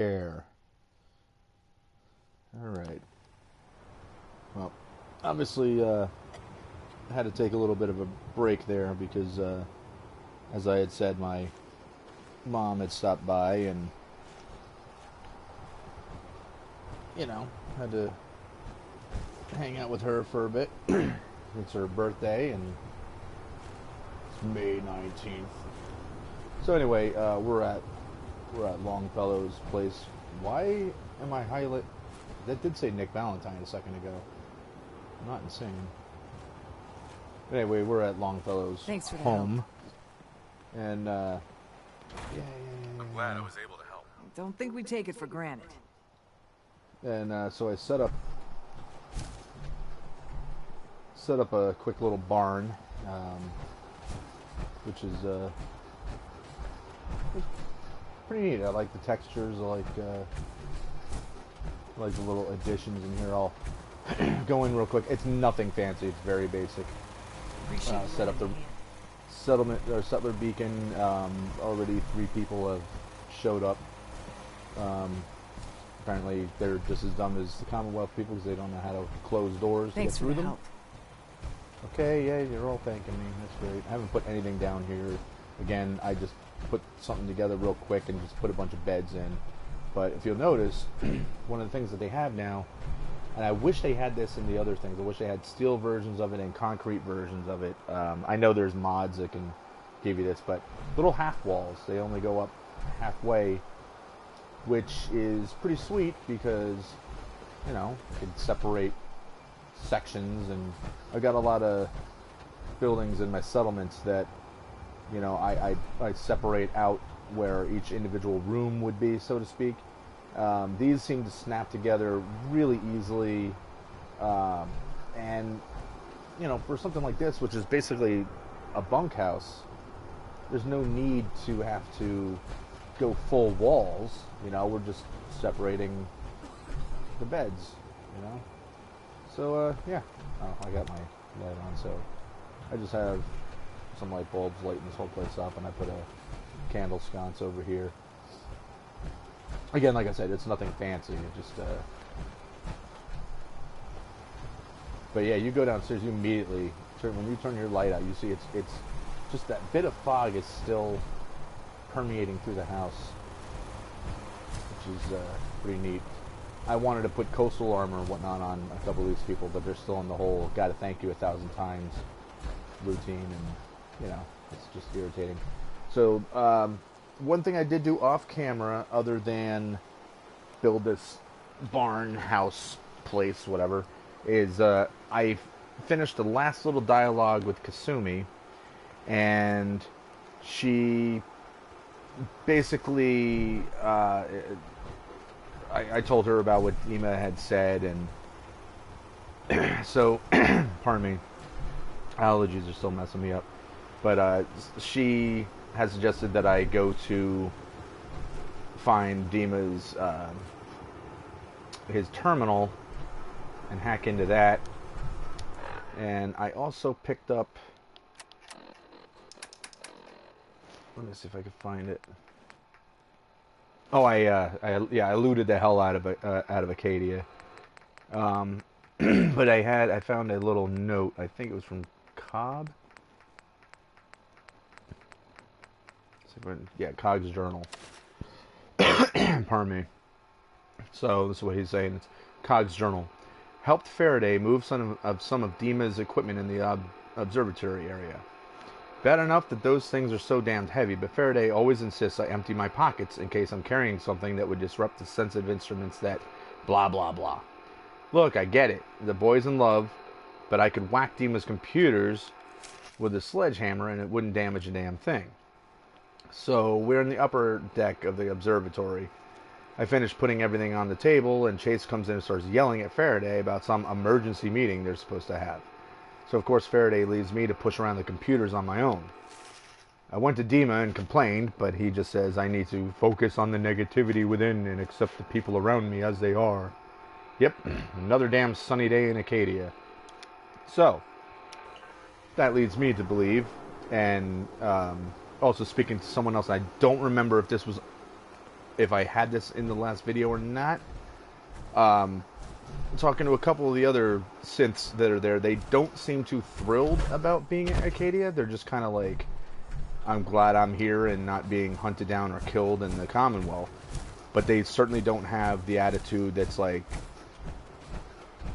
Air. Alright. Well, obviously, I had to take a little bit of a break there because, as I had said, my mom had stopped by and, had to hang out with her for a bit. It's her birthday, and it's May 19th. So anyway, we're at Longfellow's place. Why am I highlight? That did say Nick Valentine a second ago. I'm not insane. Anyway, we're at Longfellow's home. And, I'm glad I was able to help. Don't think we take it for granted. And so I set up a quick little barn, which is pretty neat. I like the textures. I like the little additions in here. I'll go in real quick. It's nothing fancy. It's very basic. Set up the settlement or settler beacon. Already 3 people have showed up. Apparently, they're just as dumb as the Commonwealth people because they don't know how to close doors to get through them. Help. Okay, yeah, you're all thanking me. That's great. I haven't put anything down here. Again, I just put something together real quick and just put a bunch of beds in. But if you'll notice, one of the things that they have now, and I wish they had this in the other things. I wish they had steel versions of it and concrete versions of it. I know there's mods that can give you this, but little half walls. They only go up halfway, which is pretty sweet because, you can separate sections. And I've got a lot of buildings in my settlements that, I separate out where each individual room would be, so to speak. These seem to snap together really easily. And, for something like this, which is basically a bunkhouse, there's no need to have to go full walls. We're just separating the beds, So, yeah. Oh, I got my light on, so I just have some light bulbs lighting this whole place up, and I put a candle sconce over here. Again, like I said, it's nothing fancy. It just, but yeah, you go downstairs, you immediately when you turn your light out, you see it's just that bit of fog is still permeating through the house, which is pretty neat. I wanted to put coastal armor and whatnot on a couple of these people, but they're still in the whole "gotta thank you 1,000 times" routine, and it's just irritating. So one thing I did do off camera, other than build this barn house place, whatever, is I finished the last little dialogue with Kasumi, and she basically I told her about what Ema had said, and so pardon me, allergies are still messing me up, but she has suggested that I go to find Dima's his terminal and hack into that. And I also picked up, let me see if I can find it. Oh, I looted the hell out of Acadia. But I found a little note. I think it was from Cobb. Yeah, Cog's journal. Pardon me. So this is what he's saying. It's Cog's journal. Helped Faraday move some of Dima's equipment in the observatory area. Bad enough that those things are so damned heavy, but Faraday always insists I empty my pockets in case I'm carrying something that would disrupt the sensitive instruments that blah blah blah. Look, I get it. The boy's in love, but I could whack Dima's computers with a sledgehammer and it wouldn't damage a damn thing. So we're in the upper deck of the observatory. I finish putting everything on the table, and Chase comes in and starts yelling at Faraday about some emergency meeting they're supposed to have. So of course Faraday leaves me to push around the computers on my own. I went to Dima and complained, but he just says I need to focus on the negativity within and accept the people around me as they are. Yep, another damn sunny day in Acadia. So, that leads me to believe, and also speaking to someone else, I don't remember if this was if I had this in the last video or not. Talking to a couple of the other synths that are there, they don't seem too thrilled about being in Acadia. They're just kind of like, I'm glad I'm here and not being hunted down or killed in the Commonwealth. But they certainly don't have the attitude that's like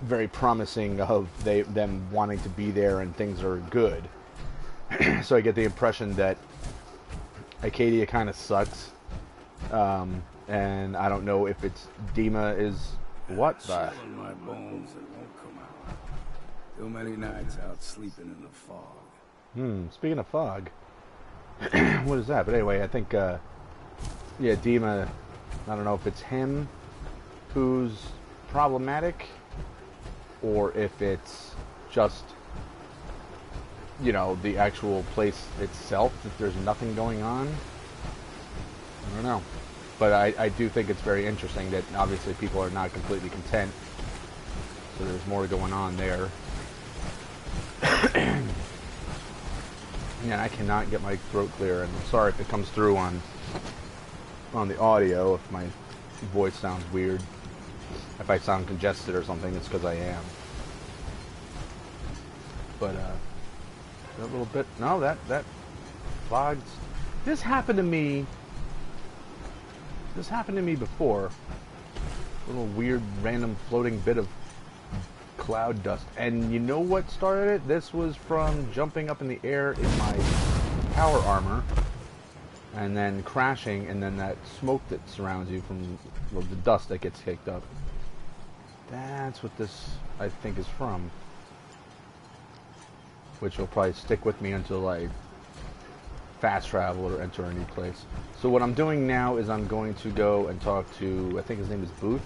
very promising of them wanting to be there and things are good. So I get the impression that Acadia kind of sucks. And I don't know if it's Dima is what the... my bones that won't come out. Too many nights out sleeping in the fog. Speaking of fog, what is that? But anyway, I think, yeah, Dima, I don't know if it's him who's problematic, or if it's just, you know, the actual place itself, that there's nothing going on. I don't know. But I do think it's very interesting that obviously people are not completely content. So there's more going on there. Yeah, I cannot get my throat clear, and I'm sorry if it comes through on the audio, if my voice sounds weird. If I sound congested or something, it's because I am. But, that little bit... No, that fogged... This happened to me before. A little weird, random, floating bit of cloud dust. And you know what started it? This was from jumping up in the air in my power armor, and then crashing, and then that smoke that surrounds you from the dust that gets kicked up. That's what this, I think, is from. Which will probably stick with me until I fast travel or enter a new place. So what I'm doing now is I'm going to go and talk to, I think his name is Booth,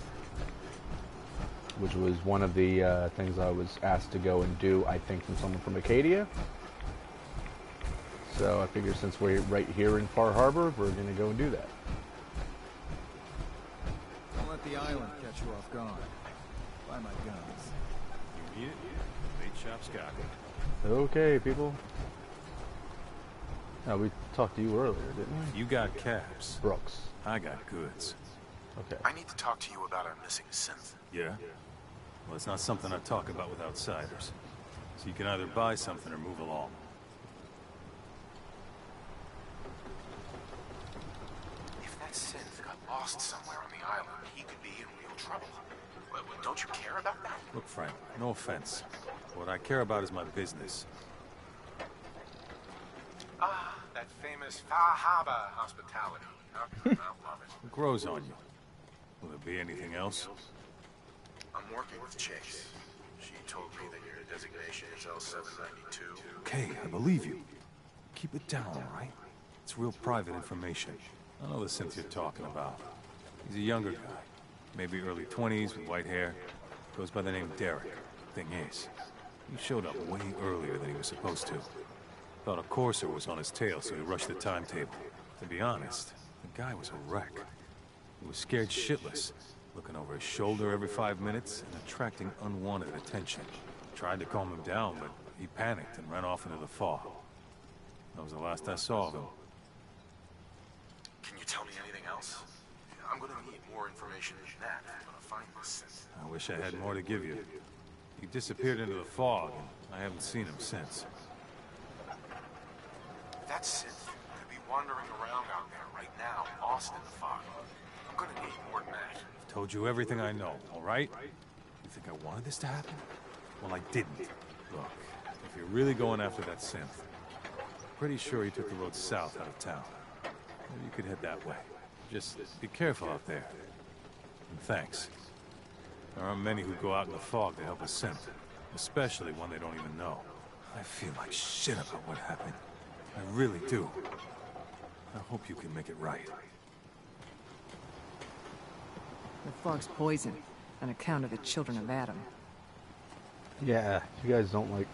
which was one of the things I was asked to go and do, I think, from someone from Acadia. So I figure since we're right here in Far Harbor, we're going to go and do that. Don't let the island catch you off guard. Buy my guns. You need it? Bait shop's got it. Okay, people. Oh, we talked to you earlier, didn't we? You got caps. Brooks. I got goods. Okay. I need to talk to you about our missing synth. Yeah? Well, it's not something I talk about with outsiders. So you can either buy something or move along. If that synth got lost somewhere on the island, he could be in real trouble. Well, don't you care about that? Look, Frank, no offense. What I care about is my business. Ah, that famous Fahaba hospitality. Huh? I love it. What grows on you? Will there be anything else? I'm working with Chase. She told me that your designation is L792. Okay, I believe you. Keep it down, all right? It's real private information. I know the synth you're talking about. He's a younger guy. Maybe early 20s with white hair. Goes by the name Derek. Thing is, he showed up way earlier than he was supposed to. Thought a courser was on his tail, so he rushed the timetable. To be honest, the guy was a wreck. He was scared shitless, looking over his shoulder every 5 minutes and attracting unwanted attention. Tried to calm him down, but he panicked and ran off into the fog. That was the last I saw of him. Can you tell me anything else? I'm gonna need more information than that if I'm gonna find this synth. I wish I had more to give you. He disappeared into the fog, and I haven't seen him since. That synth could be wandering around out there right now, lost in the fog. I'm gonna need more than that. I've told you everything I know, all right? You think I wanted this to happen? Well, I didn't. Look, if you're really going after that synth, I'm pretty sure he took the road south out of town. Maybe you could head that way. Just be careful out there. And thanks. There aren't many who go out in the fog to help a synth, especially one they don't even know. I feel like shit about what happened. I really do. I hope you can make it right. The fog's poison, on account of the children of Adam. Yeah, you guys don't like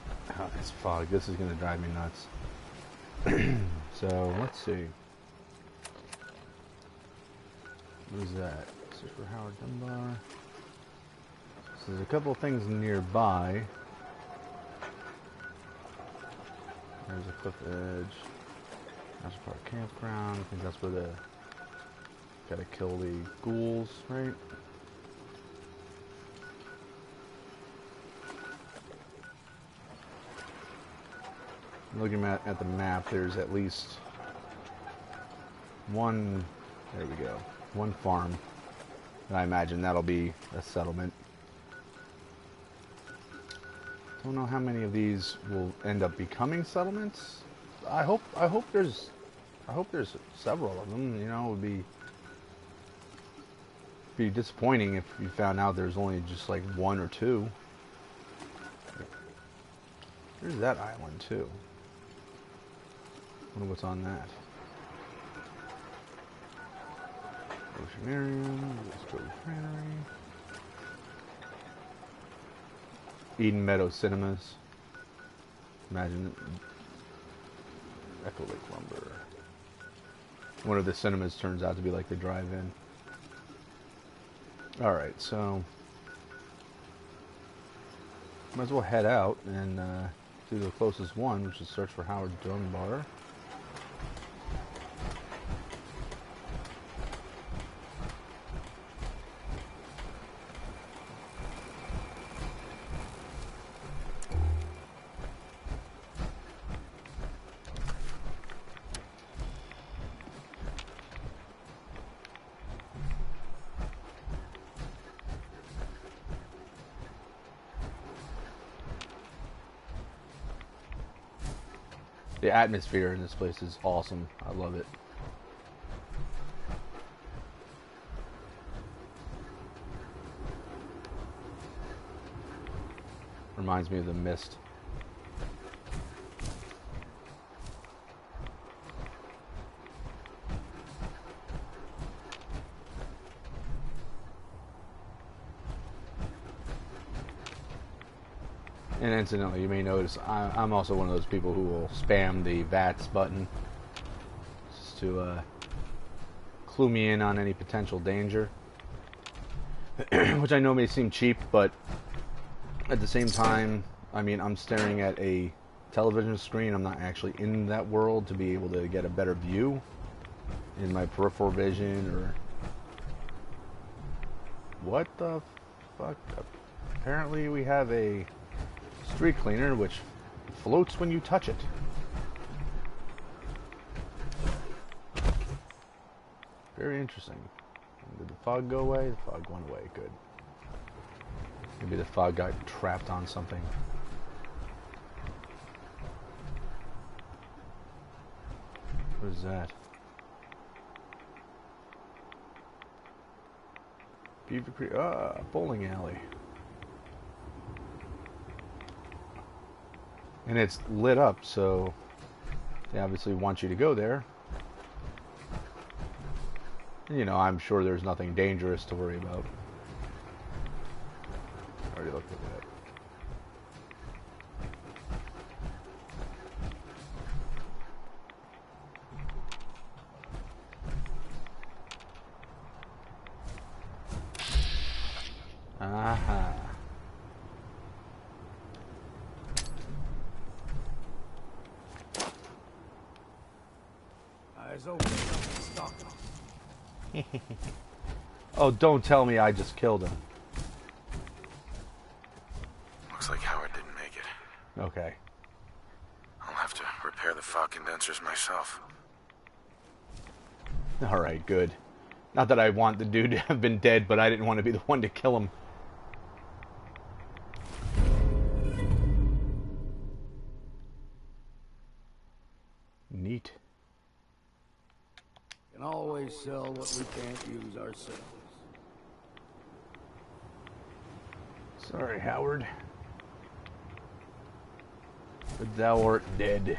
this fog. This is going to drive me nuts. So, let's see. What is that? Super Howard Dunbar. So there's a couple of things nearby. There's a cliff edge. National Park campground. I think that's where the Gotta kill the ghouls, right? Looking at the map, there's at least one, there we go, one farm. And I imagine that'll be a settlement. Don't know how many of these will end up becoming settlements. I hope there's several of them. You know, it would be disappointing if you found out there's only just like one or two. There's that island too. Wonder what's on that. Oceanarium, let's go Prairie. Eden Meadow Cinemas. Imagine Echo Lake Lumber. One of the cinemas turns out to be like the drive-in. Alright, so might as well head out and do the closest one, which is search for Howard Dunbar. The atmosphere in this place is awesome. I love it. Reminds me of The Mist. And incidentally, you may notice I'm also one of those people who will spam the VATS button just to clue me in on any potential danger. Which I know may seem cheap, but at the same time, I mean, I'm staring at a television screen. I'm not actually in that world to be able to get a better view in my peripheral vision or... What the fuck? Apparently we have a street cleaner which floats when you touch it. Very interesting. Did the fog go away? The fog went away. Good. Maybe the fog got trapped on something. What is that? Beaver Creek. Ah, bowling alley. And it's lit up, so they obviously want you to go there. You know, I'm sure there's nothing dangerous to worry about. Already looked at that. Aha. Eyes open. Stop. Oh, don't tell me I just killed him. Looks like Howard didn't make it. Okay. I'll have to repair the fog condensers myself. Alright, good. Not that I want the dude to have been dead, but I didn't want to be the one to kill him. Neat. Can always sell what we can't use ourselves. Sorry, Howard. But thou art dead.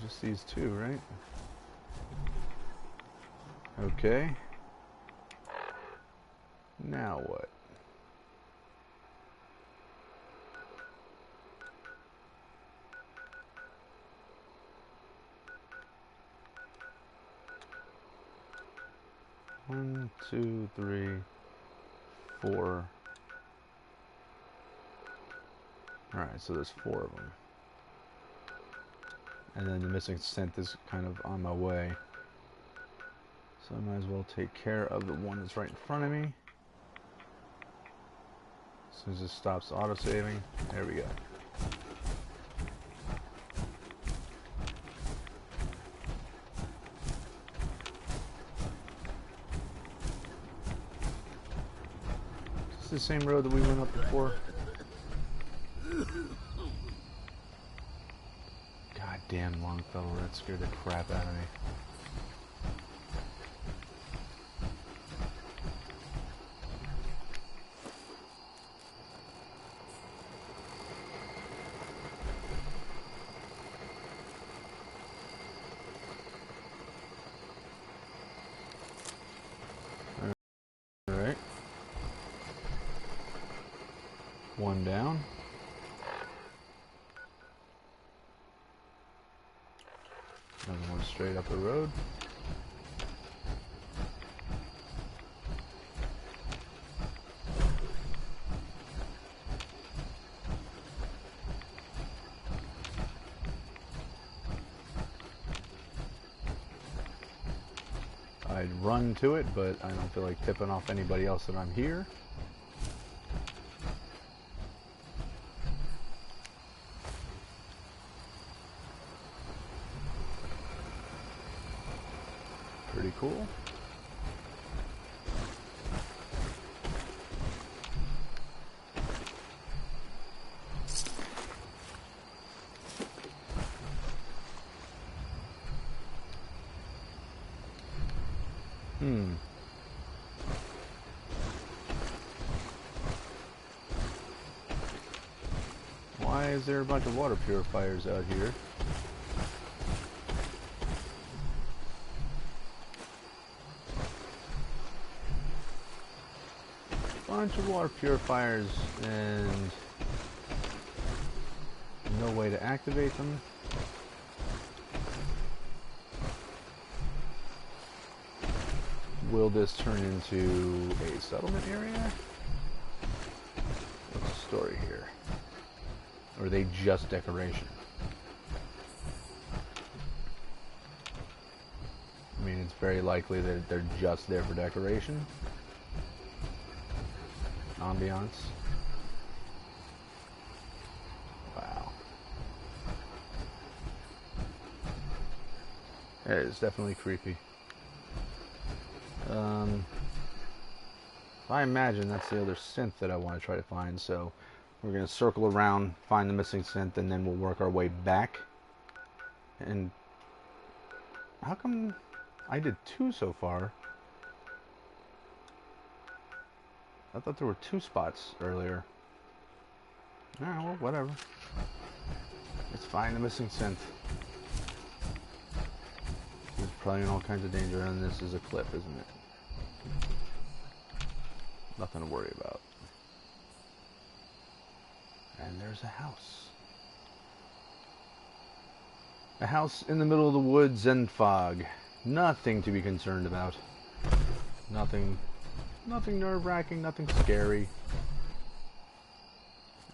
Just these two, right? Okay. Now what? One, two, three, four. Alright, so there's four of them. And then the missing synth is kind of on my way. So I might as well take care of the one that's right in front of me. As soon as it stops auto-saving, there we go. Is this the same road that we went up before? Goddamn Longfellow, that scared the crap out of me. Alright. One down. Another one straight up the road. I'd run to it, but I don't feel like tipping off anybody else that I'm here. Pretty cool. Why is there a bunch of water purifiers out here? Bunch of water purifiers and no way to activate them. Will this turn into a settlement area? What's the story here? Or are they just decoration? I mean, it's very likely that they're just there for decoration. Ambiance. Wow. It is definitely creepy. I imagine that's the other synth that I want to try to find, so we're going to circle around, find the missing synth, and then we'll work our way back. And how come I did 2 so far? I thought there were 2 spots earlier. Alright, well, whatever. Let's find the missing synth. He's probably in all kinds of danger, and this is a cliff, isn't it? Nothing to worry about. And there's a house. A house in the middle of the woods and fog. Nothing to be concerned about. Nothing nerve-wracking, nothing scary.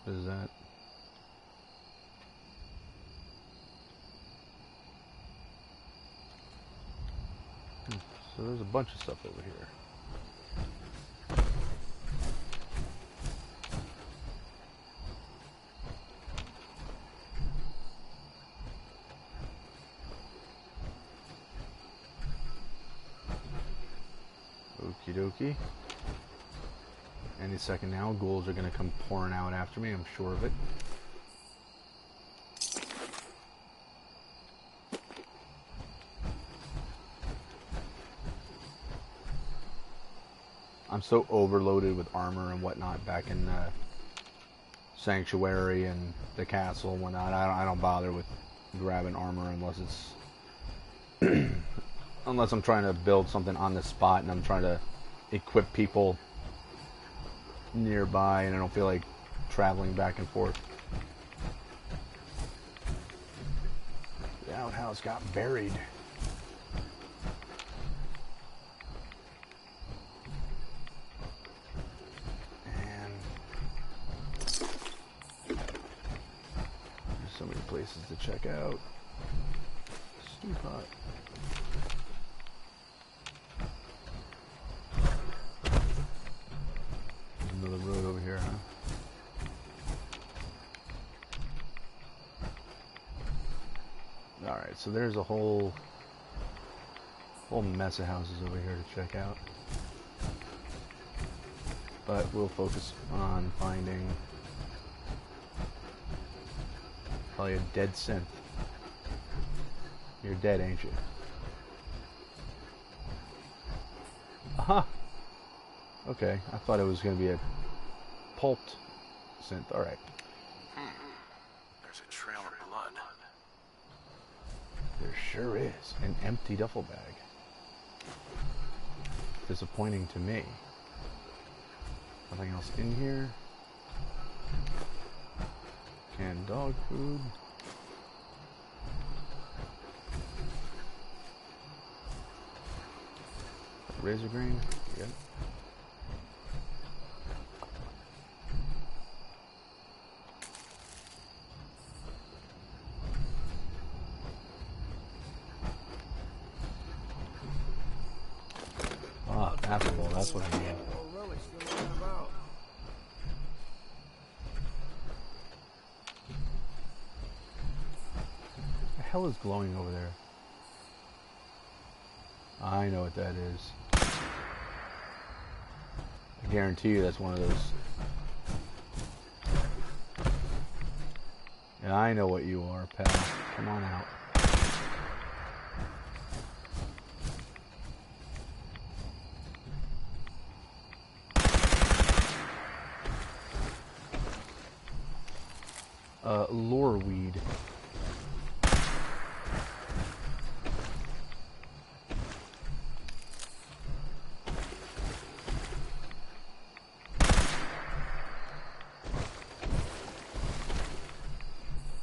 What is that? So there's a bunch of stuff over here. Okie dokie. Any second now, ghouls are going to come pouring out after me, I'm sure of it. I'm so overloaded with armor and whatnot back in Sanctuary and the castle and whatnot. I don't bother with grabbing armor unless it's unless I'm trying to build something on the spot and I'm trying to equip people nearby and I don't feel like traveling back and forth. The outhouse got buried. And there's so many places to check out. Teapot. Another road over here, huh? Alright, so there's a whole mess of houses over here to check out. But we'll focus on finding probably a dead synth. You're dead, ain't you? Aha! Okay, I thought it was going to be a pulped synth. Alright. There's a trail of blood. There sure is. An empty duffel bag. Disappointing to me. Nothing else in here. Canned dog food. Razor grain. Yep. Ah, apple, that's what I need. What the hell is glowing over there? I know what that is. I guarantee you that's one of those. Yeah, I know what you are, pal. Come on out. Lore weed.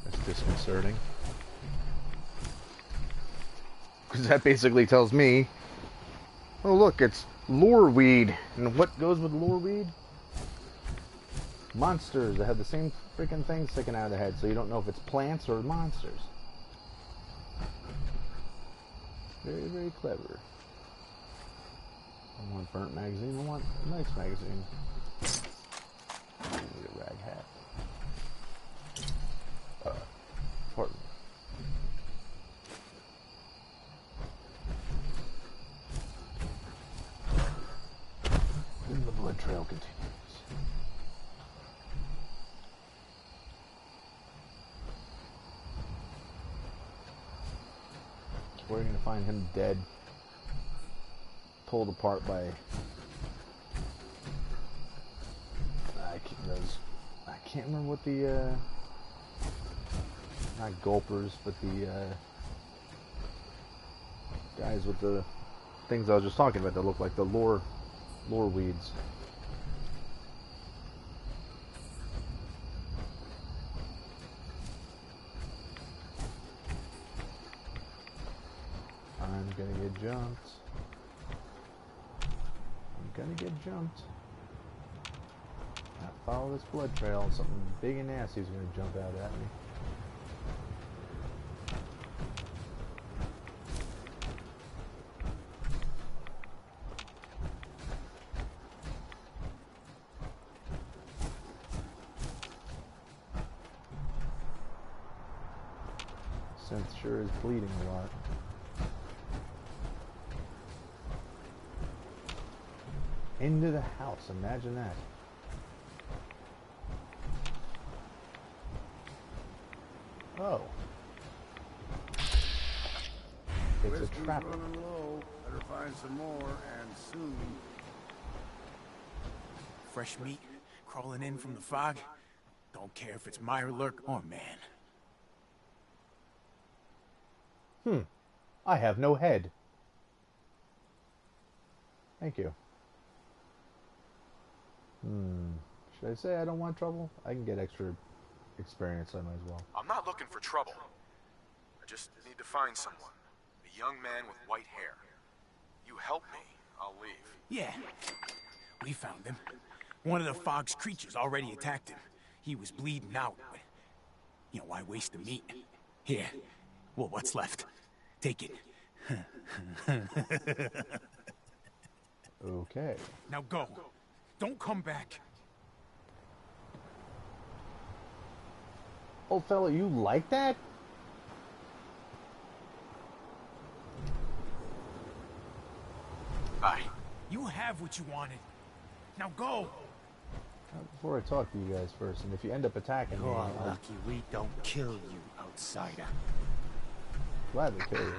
That's disconcerting. Because that basically tells me, oh look, it's lore weed. And what goes with lore weed? Monsters that have the same freaking thing sticking out of their head, so you don't know if it's plants or monsters. Very, very clever. I want burnt magazine, I want a nice magazine. I need a rag hat. Pardon. Then the blood trail continues. We're going to find him dead, pulled apart by I can't remember what the not gulpers, but the guys with the things I was just talking about that look like the lore weeds. I'm gonna get jumped. I'm gonna get jumped. I follow this blood trail, and something big and nasty is gonna jump out at me. Synth sure is bleeding a lot. Into the house, imagine that. Oh. It's a trap. Running low. Better find some more, and soon. Fresh meat crawling in from the fog. Don't care if it's Mirelurk or man. I have no head. Thank you. Should I say I don't want trouble? I can get extra experience, I might as well. I'm not looking for trouble. I just need to find someone. A young man with white hair. You help me, I'll leave. Yeah, we found him. One of the fog's creatures already attacked him. He was bleeding out, but, why waste the meat? Here, well, what's left? Take it. Okay. Now go. Don't come back. Old fella, you like that? Bye. You have what you wanted. Now go. Before I talk to you guys first, and if you end up attacking me, You're I'll lucky we don't kill you, outsider. gladly kill you.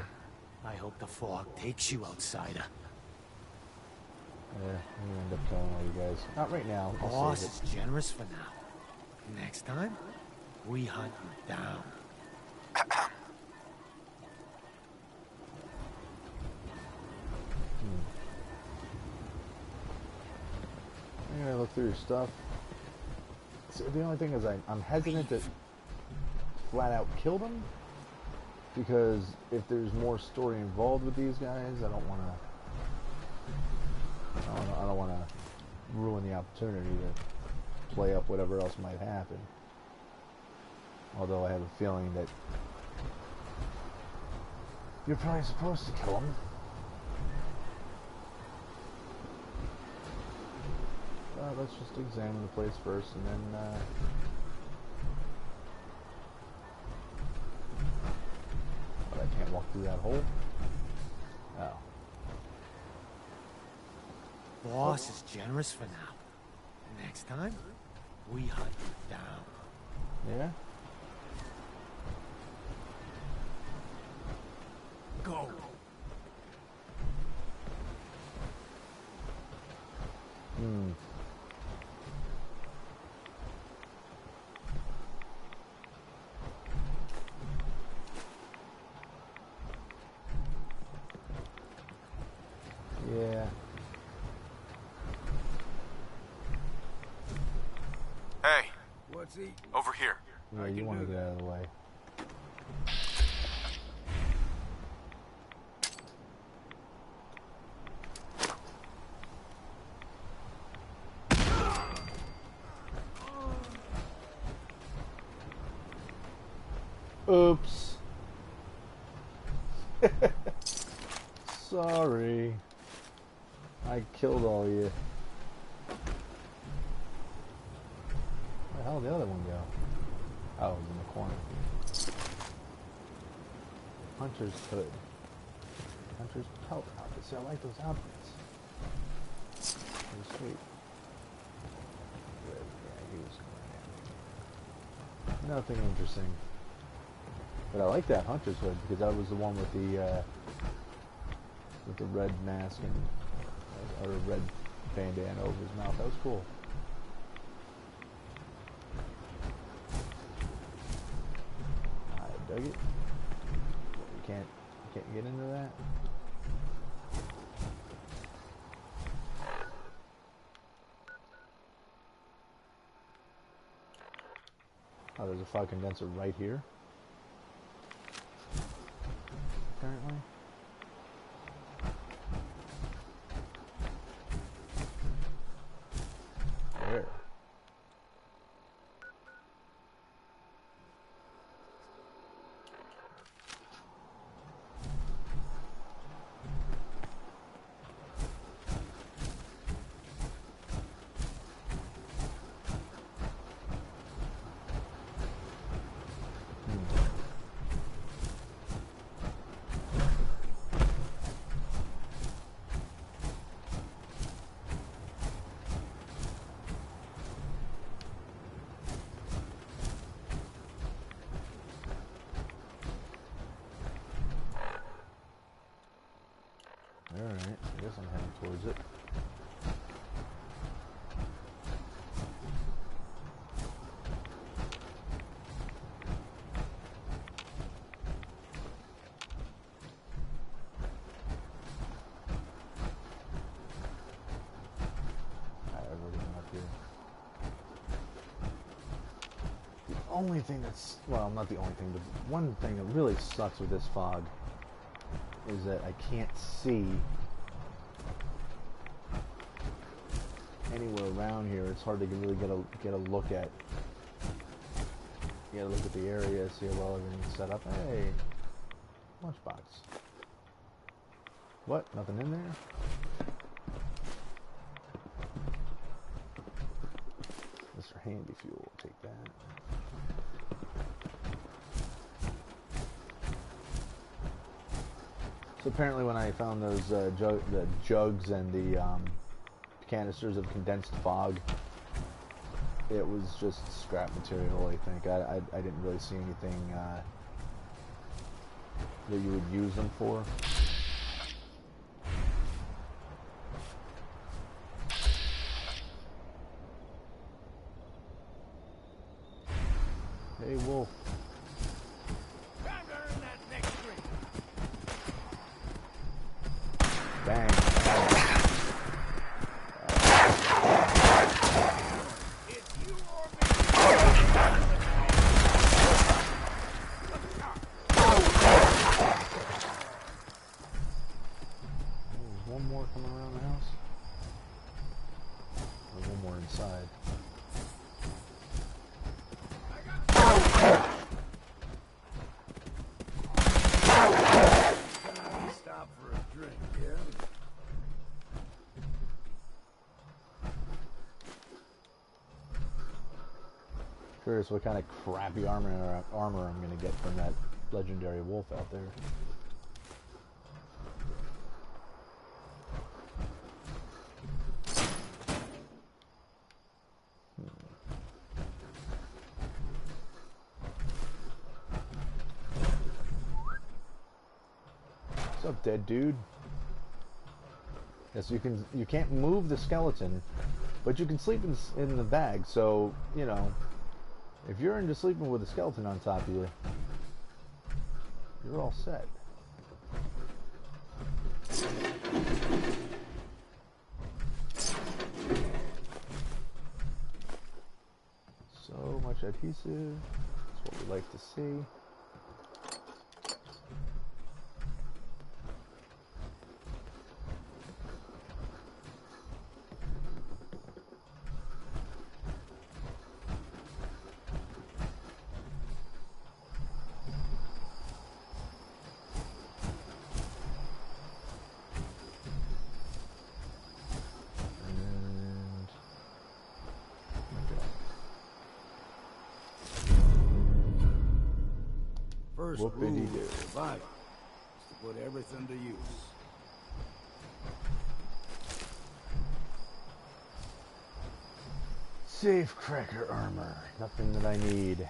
I hope the fog takes you, outsider. Yeah, I'm gonna end up killing all you guys. Not right now. I'll Boss save is generous for now. Next time, we hunt you down. I'm gonna look through your stuff. So the only thing is I'm hesitant to flat out kill them, because if there's more story involved with these guys, I don't want to ruin the opportunity to play up whatever else might happen. Although I have a feeling that you're probably supposed to kill them. Let's just examine the place first, and then but I can't walk through that hole. Oh. Boss is generous for now. Next time, we hunt you down. Yeah? Go. Yeah. Hey, What's he? over here. Yeah, you want to get out of the way. Oops. Sorry. I killed all you. Where the hell did the other one go? Oh, it was in the corner. Hunter's hood. Hunter's pelt outfit. See, I like those outfits. They're sweet. Good. Yeah, he was nothing interesting. But I like that Hunter's hood because that was the one with the red mask and or a red bandana over his mouth. That was cool. I dug it. You can't get into that. Oh, there's a fog condenser right here. Apparently. There. Alright, I guess I'm heading towards it. Alright, I've already been up here. The only thing that's, well, not the only thing, but one thing that really sucks with this fog is that I can't see anywhere around here. It's hard to really get a look at. You gotta look at the area, see how well everything's set up. Hey, Lunchbox. What? Nothing in there? Mr. Handy Fuel. Take that. So apparently when I found those the jugs and the canisters of condensed fog, it was just scrap material, I think. I didn't really see anything that you would use them for. Hey, Wolf. Bang. There's one more coming around the house. There's one more inside. Stop for a drink, yeah? Curious what kind of crappy armor I'm going to get from that legendary wolf out there. What's up, dead dude? Yes, you can't move the skeleton, but you can sleep in the bag. So, you know, if you're into sleeping with a skeleton on top of you, you're all set. So much adhesive. That's what we like to see. First What rule did he of do? survival is to put everything to use. Safe cracker armor. Nothing that I need.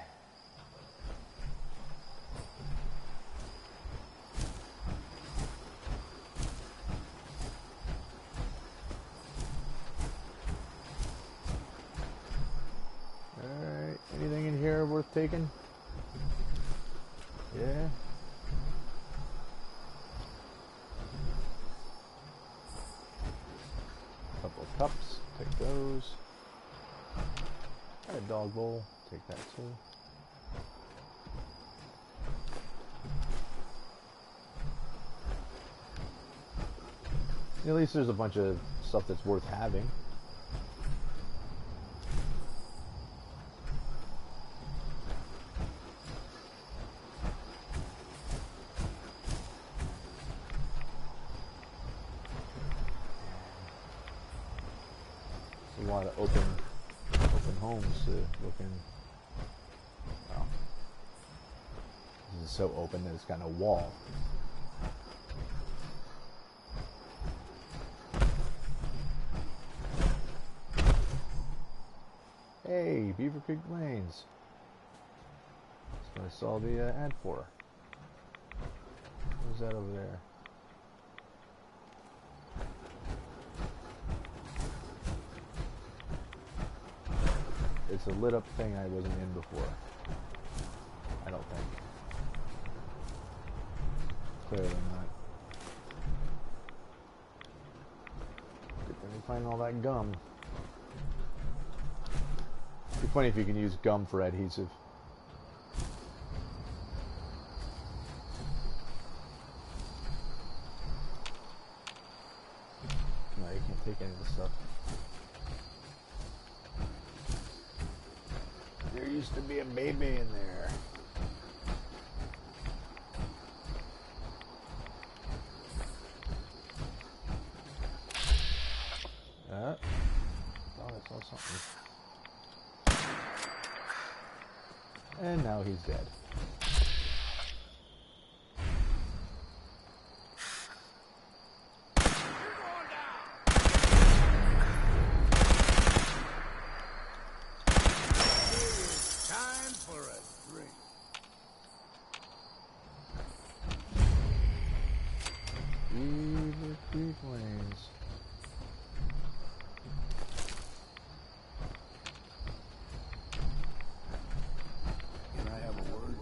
Alright, anything in here worth taking? Yeah. Couple of cups, take those. Got a dog bowl, take that too. At least there's a bunch of stuff that's worth having. A lot of open homes to look in. Well, this is so open that it's got no wall. Hey, Beaver Creek Lanes. That's what I saw the ad for. Who's that over there? It's a lit up thing I wasn't in before. I don't think. Clearly not. Good thing we find all that gum. It'd be funny if you can use gum for adhesive. No, you can't take any of this stuff. There used to be a baby in there. saw something. And now he's dead. Time for a drink. Beaver Creek Lanes. Can I have a word?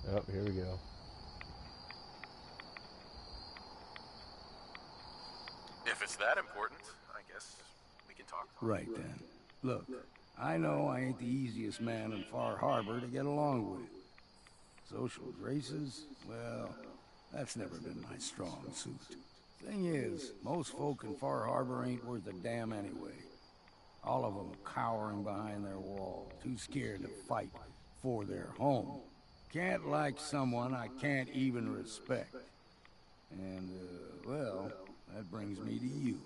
Oh, here we go. If it's that important, I guess we can talk. Right then. Look, I know I ain't the easiest man in Far Harbor to get along with. Social graces, well, that's never been my strong suit. Thing is, most folk in Far Harbor ain't worth a damn anyway. All of them cowering behind their wall, too scared to fight for their home. Can't like someone I can't even respect. And, well, that brings me to you.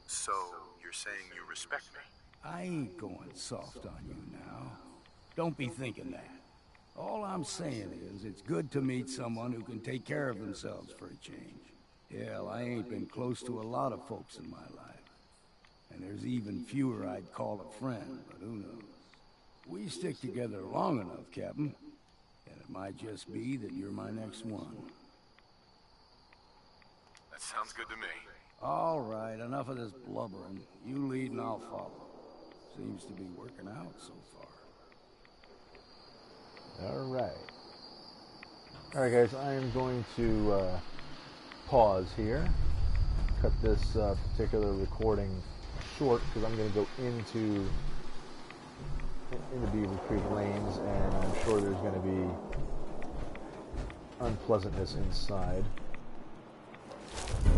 So, you're saying you respect me? I ain't going soft on you now. Don't be thinking that. All I'm saying is, it's good to meet someone who can take care of themselves for a change. Hell, I ain't been close to a lot of folks in my life. And there's even fewer I'd call a friend, but who knows? We stick together long enough, Captain. And it might just be that you're my next one. That sounds good to me. All right, enough of this blubbering. You lead and I'll follow. Seems to be working out so far. Alright. Alright guys, I am going to pause here. Cut this particular recording short because I'm going to go into Beaver Creek Lanes and I'm sure there's going to be unpleasantness inside. Yeah,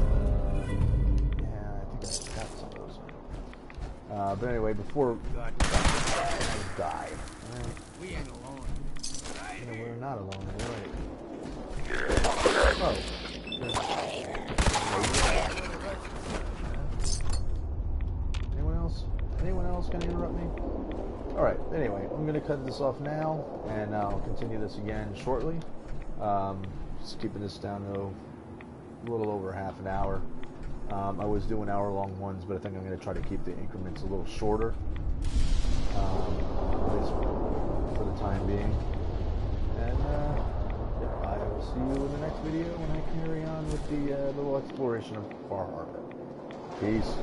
I think I got some of those. But anyway, before I die. Alright. We ain't alone. No, we're not alone, you're right. Oh. Anyone else? Anyone else gonna interrupt me? Alright, anyway, I'm gonna cut this off now, and I'll continue this again shortly. Just keeping this down to a little over half an hour. I was doing hour-long ones, but I think I'm gonna try to keep the increments a little shorter. At least for the time being. And yeah, I will see you in the next video when I carry on with the little exploration of Far Harbor. Peace.